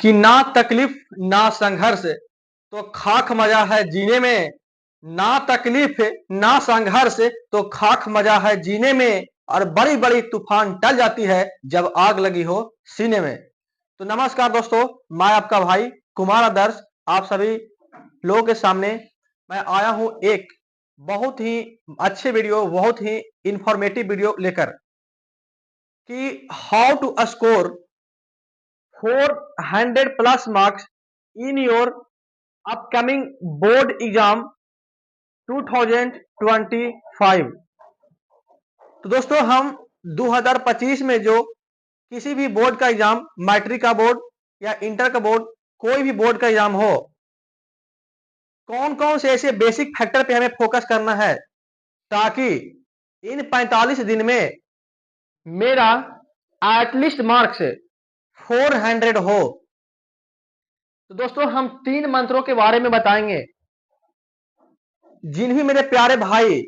कि ना तकलीफ ना संघर्ष तो खाक मजा है जीने में। ना तकलीफ ना संघर्ष तो खाक मजा है जीने में। और बड़ी बड़ी तूफान टल जाती है जब आग लगी हो सीने में। तो नमस्कार दोस्तों, मैं आपका भाई कुमार आदर्श आप सभी लोगों के सामने मैं आया हूं एक बहुत ही अच्छे वीडियो, बहुत ही इंफॉर्मेटिव वीडियो लेकर कि how to score 400 plus marks in your upcoming board exam 2025। तो दोस्तों हम 2025 में जो किसी भी बोर्ड का एग्जाम, मैट्रिक का बोर्ड या इंटर का बोर्ड, कोई भी बोर्ड का एग्जाम हो, कौन कौन से ऐसे बेसिक फैक्टर पे हमें फोकस करना है ताकि इन 45 दिन में मेरा एटलीस्ट मार्क्स 400 हो। तो दोस्तों हम 3 मंत्रों के बारे में बताएंगे। जिन भी मेरे प्यारे भाई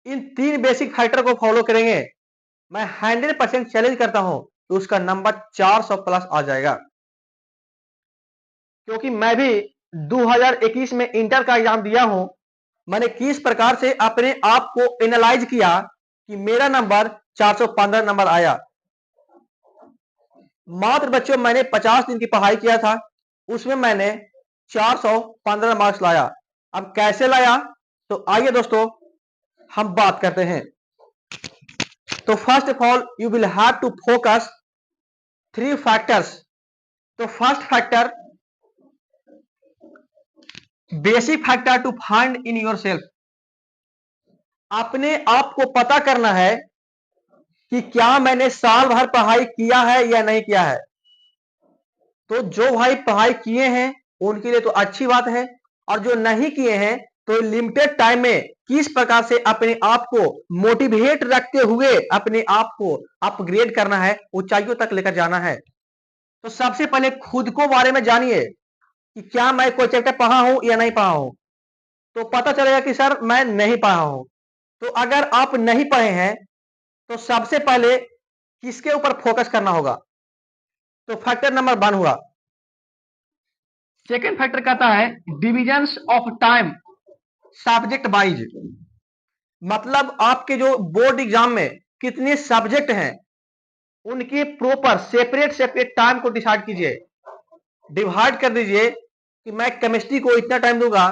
इन 3 बेसिक फैक्टर को फॉलो करेंगे, मैं 100% चैलेंज करता हूं तो उसका नंबर 400 प्लस आ जाएगा। क्योंकि मैं भी 2021 में इंटर का एग्जाम दिया हूं। मैंने किस प्रकार से अपने आप को एनालाइज किया कि मेरा नंबर 415 नंबर आया। मात्र बच्चों मैंने 50 दिन की पढ़ाई किया था, उसमें मैंने 415 मार्क्स लाया। अब कैसे लाया, तो आइए दोस्तों हम बात करते हैं। तो first of all you will have to focus 3 factors. तो first factor, basic factor to find in yourself. अपने आप को पता करना है कि क्या मैंने साल भर पढ़ाई किया है या नहीं किया है। तो जो भाई पढ़ाई किए हैं उनके लिए तो अच्छी बात है, और जो नहीं किए हैं तो लिमिटेड टाइम में किस प्रकार से अपने आप को मोटिवेट रखते हुए अपने आप को अपग्रेड करना है, ऊंचाइयों तक लेकर जाना है। तो सबसे पहले खुद को बारे में जानिए कि क्या मैं कोई चैप्टर पढ़ा हूं या नहीं पढ़ा हूं। तो पता चलेगा कि सर मैं नहीं पढ़ा हूं। तो अगर आप नहीं पढ़े हैं तो सबसे पहले किसके ऊपर फोकस करना होगा। तो फैक्टर नंबर 1 हुआ। सेकेंड फैक्टर कहता है divisions of time subject wise. मतलब आपके जो बोर्ड एग्जाम में कितने सब्जेक्ट हैं उनके प्रॉपर सेपरेट सेपरेट टाइम को डिसाइड कीजिए। डिवाइड कर दीजिए कि मैं केमिस्ट्री को इतना टाइम दूंगा,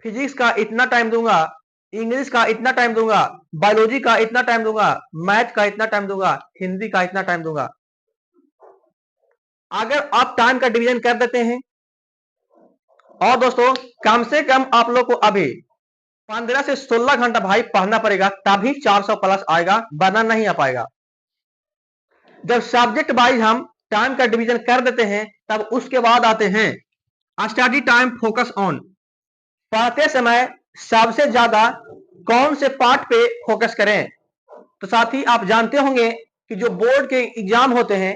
फिजिक्स का इतना टाइम दूंगा, इंग्लिश का इतना टाइम दूंगा, बायोलॉजी का इतना टाइम दूंगा, मैथ का इतना टाइम दूंगा, हिंदी का इतना टाइम दूंगा। अगर आप टाइम का डिवीजन कर देते हैं, और दोस्तों कम से कम आप लोग को अभी 15 से 16 घंटा भाई पढ़ना पड़ेगा, तभी 400 प्लस आएगा, वरना नहीं आ पाएगा। जब सब्जेक्ट वाइज हम टाइम का डिवीजन कर देते हैं तब उसके बाद आते हैं स्टडी टाइम फोकस ऑन। पढ़ते समय सबसे ज्यादा कौन से पार्ट पे फोकस करें। तो साथ ही आप जानते होंगे कि जो बोर्ड के एग्जाम होते हैं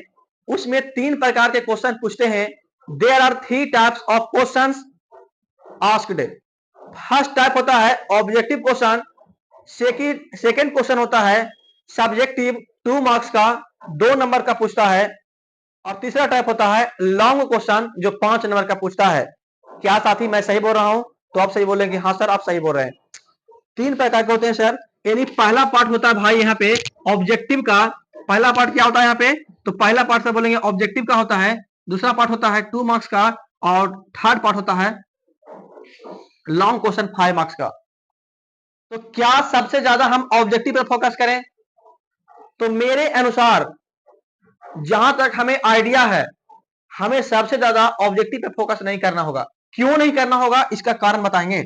उसमें 3 प्रकार के क्वेश्चन पूछते हैं। There are 3 types of questions asked. First type होता है ऑब्जेक्टिव क्वेश्चन, सेकेंड क्वेश्चन होता है सब्जेक्टिव 2 मार्क्स का, 2 नंबर का पूछता है, और तीसरा टाइप होता है लॉन्ग क्वेश्चन जो 5 नंबर का पूछता है। क्या साथी मैं सही बोल रहा हूं? तो आप सही बोलेंगे हाँ सर आप सही बोल रहे हैं। 3 प्रकार के होते हैं सर। यानी पहला पार्ट होता है भाई यहाँ पे ऑब्जेक्टिव का। पहला पार्ट क्या होता है यहाँ पे, तो पहला पार्ट से बोलेंगे ऑब्जेक्टिव का होता है, दूसरा पार्ट होता है 2 मार्क्स का, और थर्ड पार्ट होता है लॉन्ग क्वेश्चन 5 मार्क्स का। तो क्या सबसे ज्यादा हम ऑब्जेक्टिव पर फोकस करें? तो मेरे अनुसार जहां तक हमें आइडिया है, हमें सबसे ज्यादा ऑब्जेक्टिव पे फोकस नहीं करना होगा। क्यों नहीं करना होगा इसका कारण बताएंगे।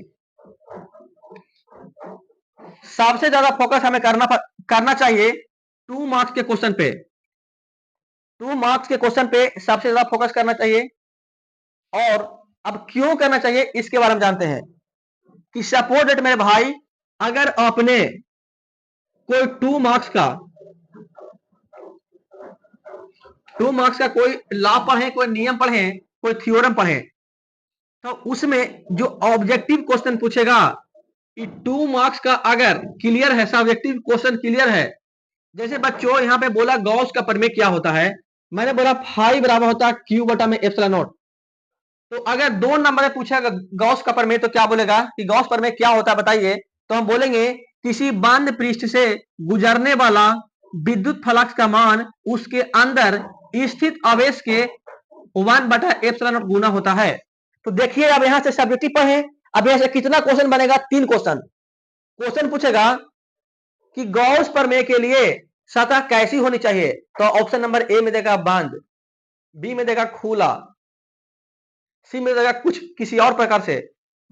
सबसे ज्यादा फोकस हमें करना चाहिए 2 मार्क्स के क्वेश्चन पे। 2 मार्क्स के क्वेश्चन पे सबसे ज्यादा फोकस करना चाहिए। और अब क्यों करना चाहिए इसके बारे में जानते हैं कि सपोज डेट मेरे भाई, अगर आपने कोई 2 मार्क्स का कोई लॉ पढ़े, कोई नियम पढ़े, कोई थ्योरम पढ़े, तो उसमें जो ऑब्जेक्टिव क्वेश्चन पूछेगा कि 2 मार्क्स का अगर क्लियर है, सब्जेक्टिव क्वेश्चन क्लियर है। जैसे बच्चों यहाँ पे बोला गॉस का प्रमेय क्या होता है, मैंने बोला फाई बराबर होता है क्यू बटा में एप्सिलॉन नॉट। तो अगर 2 नंबर में पूछा गॉस का प्रमेय तो क्या बोलेगा कि गॉस प्रमेय क्या होता है बताइए। तो हम बोलेंगे किसी बंद पृष्ठ से गुजरने वाला विद्युत फ्लक्स का मान उसके अंदर स्थित आवेश के 1/ε0 गुना होता है। तो देखिए अब यहां से सब्जेक्टिव पढ़े। अब यहां से कितना क्वेश्चन बनेगा, 3 क्वेश्चन। क्वेश्चन पूछेगा कि गॉस प्रमेय के लिए सतह कैसी होनी चाहिए। तो ऑप्शन नंबर ए में देगा बंद, बी में देगा खुला, सी में देगा कुछ किसी और प्रकार से,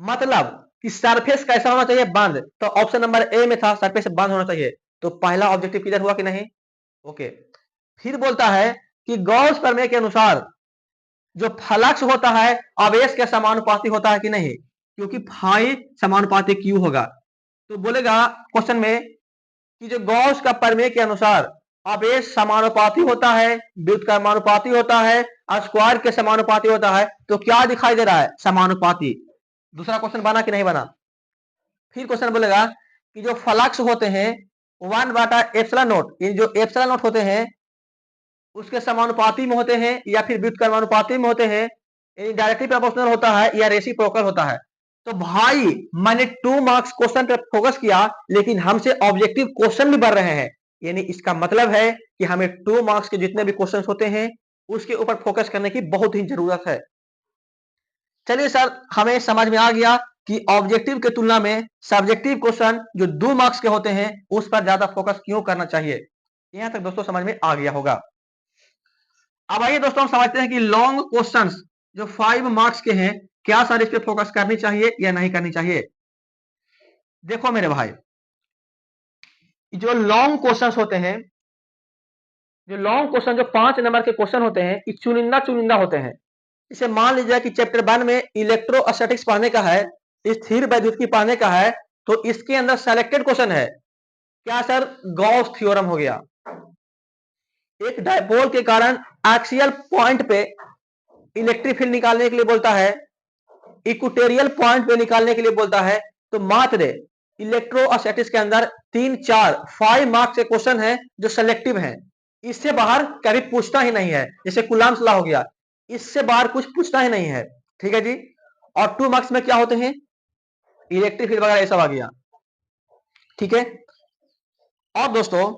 मतलब कि सरफेस कैसा होना चाहिए, बंद। तो ऑप्शन नंबर ए में था सरफेस बंद होना चाहिए। तो पहला ऑब्जेक्टिव क्लियर हुआ कि नहीं। ओके। फिर बोलता है कि गॉस प्रमेय के अनुसार जो फ्लक्स होता है आवेश के समानुपाती होता है कि नहीं, क्योंकि फाई समानुपाती क्यू होगा। तो बोलेगा क्वेश्चन में कि जो गॉस का प्रमेय के अनुसार आवेश समानुपाती होता है, विद्युत का समानुपाती होता है, स्क्वायर के समानुपाती होता है। तो क्या दिखाई दे रहा है, समानुपाती। दूसरा क्वेश्चन बना कि नहीं बना। फिर क्वेश्चन बोलेगा कि जो फ्लक्स होते हैं 1/ε0, ये जो ε0 होते हैं उसके समानुपाती में होते हैं या फिर विद्युत समानुपाती में होते हैं, डायरेक्टली प्रोपोर्शनल होता है या रेसिप्रोकल होता है। तो भाई मैंने 2 मार्क्स क्वेश्चन पे फोकस किया, लेकिन हमसे ऑब्जेक्टिव क्वेश्चन भी बढ़ रहे हैं। यानी इसका मतलब है कि हमें 2 मार्क्स के जितने भी क्वेश्चन होते हैं उसके ऊपर फोकस करने की बहुत ही जरूरत है। चलिए सर, हमें समझ में आ गया कि ऑब्जेक्टिव के तुलना में सब्जेक्टिव क्वेश्चन जो 2 मार्क्स के होते हैं उस पर ज्यादा फोकस क्यों करना चाहिए। यहां तक दोस्तों समझ में आ गया होगा। अब आइए दोस्तों हम समझते हैं कि लॉन्ग क्वेश्चंस जो 5 मार्क्स के हैं, क्या सर इस पे फोकस करनी चाहिए या नहीं करनी चाहिए। देखो मेरे भाई, जो लॉन्ग क्वेश्चंस होते हैं, जो लॉन्ग क्वेश्चन जो 5 नंबर के क्वेश्चन होते हैं, ये चुनिंदा चुनिंदा होते हैं। इसे मान लीजिए कि चैप्टर 1 में इलेक्ट्रोस्टैटिक्स पढ़ने का है, स्थिर वैद्युतिकी पढ़ने का है, तो इसके अंदर सेलेक्टेड क्वेश्चन है क्या सर, गॉस थ्योरम हो गया। एक डायपोल के कारण एक्सियल पॉइंट पे इलेक्ट्रिक फील्ड निकालने के लिए बोलता है, इक्वेटोरियल पॉइंट पे निकालने के लिए बोलता है। तो मात्र इलेक्ट्रोस्टैटिक्स के अंदर 3, 4, 5 मार्क्स के क्वेश्चन है जो सेलेक्टिव हैं। इससे बाहर कभी पूछता ही नहीं है। जैसे कुलाम्स लॉ हो गया, इससे बाहर कुछ पूछता ही नहीं है। ठीक है जी। और 2 मार्क्स में क्या होते हैं, इलेक्ट्रिक फील्ड वगैरह ये सब आ गया। ठीक है। और दोस्तों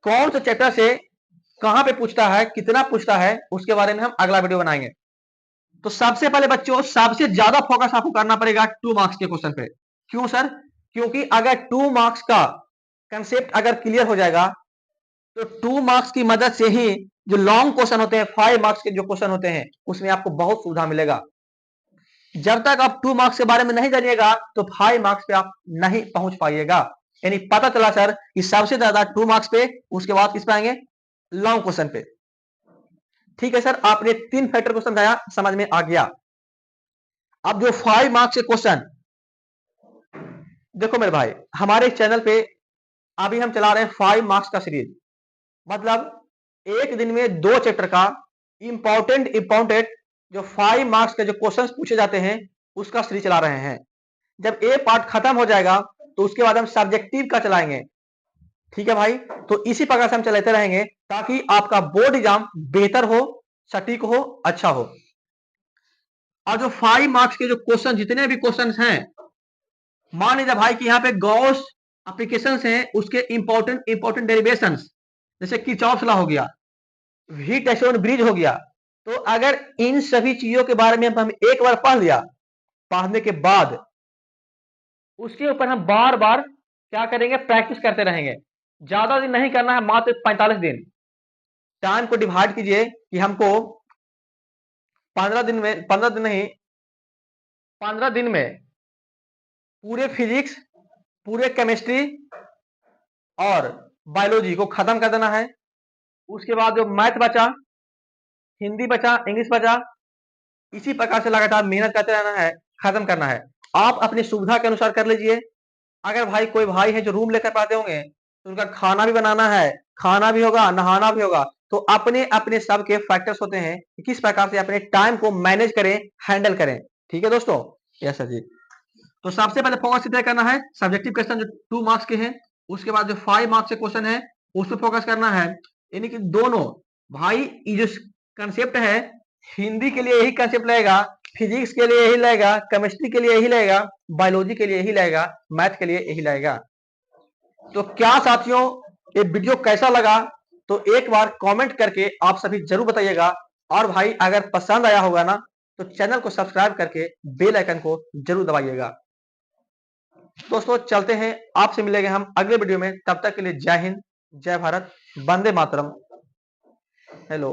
कौन से चैप्टर से कहां पे पूछता है, कितना पूछता है, उसके बारे में हम अगला वीडियो बनाएंगे। तो सबसे पहले बच्चों सबसे ज्यादा फोकस आपको करना पड़ेगा 2 मार्क्स के क्वेश्चन पे। क्यों सर, क्योंकि अगर 2 मार्क्स का कंसेप्ट अगर क्लियर हो जाएगा तो 2 मार्क्स की मदद से ही जो लॉन्ग क्वेश्चन होते हैं, 5 मार्क्स के जो क्वेश्चन होते हैं, उसमें आपको बहुत सुविधा मिलेगा। जब तक आप 2 मार्क्स के बारे में नहीं जानिएगा तो 5 मार्क्स पे आप नहीं पहुंच पाइएगा। यानी पता चला सर कि सबसे ज्यादा 2 मार्क्स पे, उसके बाद किस पे आएंगे, लॉन्ग क्वेश्चन पे। ठीक है सर, आपने 3 फैक्टर को समझाया, समझ में आ गया। अब जो 5 मार्क्स के क्वेश्चन, देखो मेरे भाई हमारे चैनल पे अभी हम चला रहे हैं 5 मार्क्स का सीरीज। मतलब एक दिन में 2 चैप्टर का इंपॉर्टेंट जो 5 मार्क्स के जो क्वेश्चंस पूछे जाते हैं उसका सीरीज चला रहे हैं। जब ए पार्ट खत्म हो जाएगा तो उसके बाद हम सब्जेक्टिव का चलाएंगे। ठीक है भाई। तो इसी प्रकार से हम चलाते रहेंगे ताकि आपका बोर्ड एग्जाम बेहतर हो, सटीक हो, अच्छा हो। और जो 5 मार्क्स के जो क्वेश्चन, जितने भी क्वेश्चन हैं, मान लीजिए भाई कि यहाँ पे गॉस एप्लीकेशंस हैं, उसके इंपॉर्टेंट डेरिवेशंस, जैसे किरचॉफ लॉ हो गया, व्हीटस्टोन ब्रिज हो गया। तो अगर इन सभी चीजों के बारे में हम एक बार पढ़ लिया, पढ़ने के बाद उसके ऊपर हम बार बार क्या करेंगे, प्रैक्टिस करते रहेंगे। ज्यादा दिन नहीं करना है, मात्र 45 दिन। टाइम को डिवाइड कीजिए कि हमको 15 दिन में, 15 दिन नहीं, 15 दिन में पूरे फिजिक्स, पूरे केमिस्ट्री और बायोलॉजी को खत्म कर देना है। उसके बाद जो मैथ बचा, हिंदी बचा, इंग्लिश बचा, इसी प्रकार से लगातार मेहनत करते रहना है, खत्म करना है। आप अपनी सुविधा के अनुसार कर लीजिए। अगर भाई कोई भाई है जो रूम लेकर पढ़ते होंगे तो उनका खाना भी बनाना है, खाना भी होगा, नहाना भी होगा। तो अपने अपने सबके फैक्टर्स होते हैं कि किस प्रकार से अपने टाइम को मैनेज करें, हैंडल करें। ठीक है दोस्तों। यस सर जी। तो सबसे पहले फोकस तय करना है सब्जेक्टिव क्वेश्चन जो 2 मार्क्स के हैं। उसके बाद जो 5 मार्क्स के क्वेश्चन है उस पर फोकस करना है। यानी कि दोनों भाई ये जो कंसेप्ट है, हिंदी के लिए यही कंसेप्ट लगेगा, फिजिक्स के लिए यही लगेगा, केमिस्ट्री के लिए यही लगेगा, बायोलॉजी के लिए यही लगेगा, मैथ के लिए यही लगेगा। तो क्या साथियों, ये वीडियो कैसा लगा तो एक बार कमेंट करके आप सभी जरूर बताइएगा। और भाई अगर पसंद आया होगा ना तो चैनल को सब्सक्राइब करके बेल आइकन को जरूर दबाइएगा। दोस्तों चलते हैं, आपसे मिलेंगे हम अगले वीडियो में। तब तक के लिए जय हिंद, जय भारत, वंदे मातरम। हेलो।